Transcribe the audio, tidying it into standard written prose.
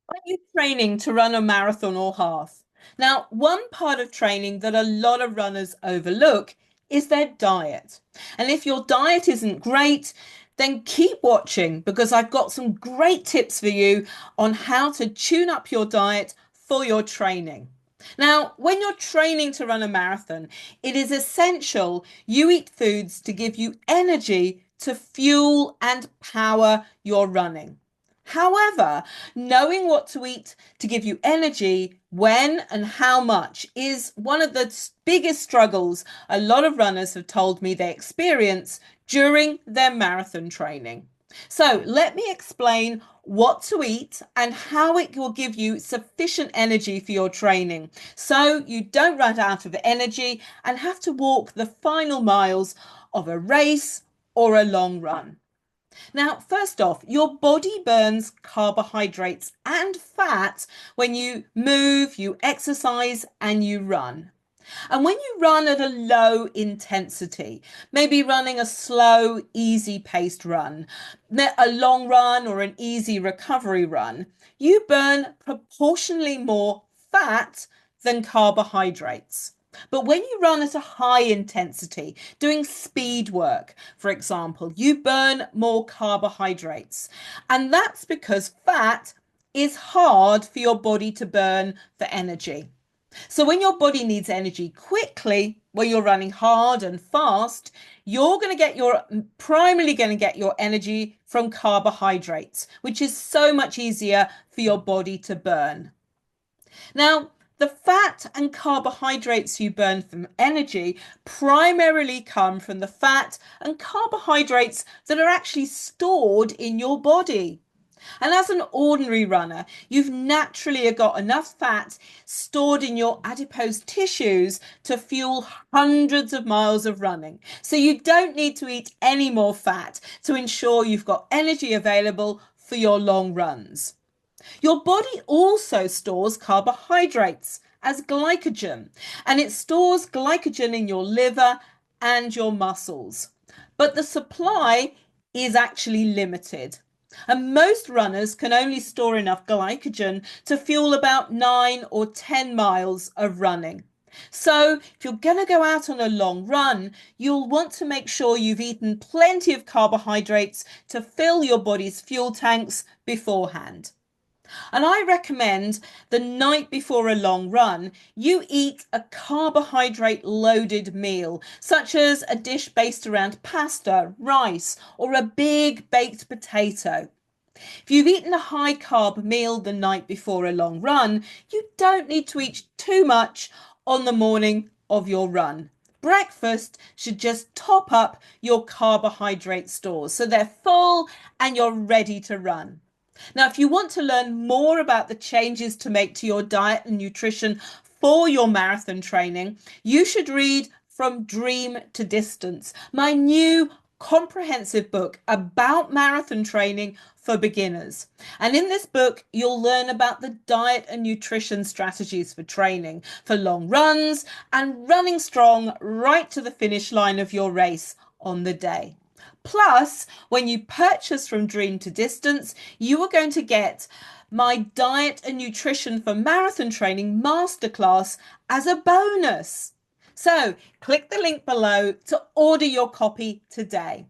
Are you training to run a marathon or half? Now, one part of training that a lot of runners overlook is their diet. And if your diet isn't great, then keep watching because I've got some great tips for you on how to tune up your diet for your training. Now, when you're training to run a marathon, it is essential you eat foods to give you energy to fuel and power your running. However, knowing what to eat to give you energy, when and how much, is one of the biggest struggles a lot of runners have told me they experience during their marathon training. So, let me explain what to eat and how it will give you sufficient energy for your training so you don't run out of energy and have to walk the final miles of a race or a long run. Now, first off, your body burns carbohydrates and fat when you move, you exercise, and you run. And when you run at a low intensity, maybe running a slow, easy paced run, a long run, or an easy recovery run, you burn proportionally more fat than carbohydrates. But when you run at a high intensity, doing speed work, for example, you burn more carbohydrates. And that's because fat is hard for your body to burn for energy. So when your body needs energy quickly, when you're running hard and fast, you're going to get your primarily going to get your energy from carbohydrates, which is so much easier for your body to burn. Now, the fat and carbohydrates you burn from energy primarily come from the fat and carbohydrates that are actually stored in your body. And as an ordinary runner, you've naturally got enough fat stored in your adipose tissues to fuel hundreds of miles of running. So you don't need to eat any more fat to ensure you've got energy available for your long runs. Your body also stores carbohydrates as glycogen, and it stores glycogen in your liver and your muscles. But the supply is actually limited. And most runners can only store enough glycogen to fuel about 9 or 10 miles of running. So, if you're going to go out on a long run, you'll want to make sure you've eaten plenty of carbohydrates to fill your body's fuel tanks beforehand. And I recommend the night before a long run, you eat a carbohydrate loaded meal, such as a dish based around pasta, rice, or a big baked potato. If you've eaten a high carb meal the night before a long run, you don't need to eat too much on the morning of your run. Breakfast should just top up your carbohydrate stores so they're full and you're ready to run. Now, if you want to learn more about the changes to make to your diet and nutrition for your marathon training, you should read From Dream to Distance, my new comprehensive book about marathon training for beginners. And in this book, you'll learn about the diet and nutrition strategies for training, for long runs, and running strong right to the finish line of your race on the day. Plus, when you purchase From Dream to Distance, you are going to get my diet and nutrition for marathon training masterclass as a bonus. So, click the link below to order your copy today.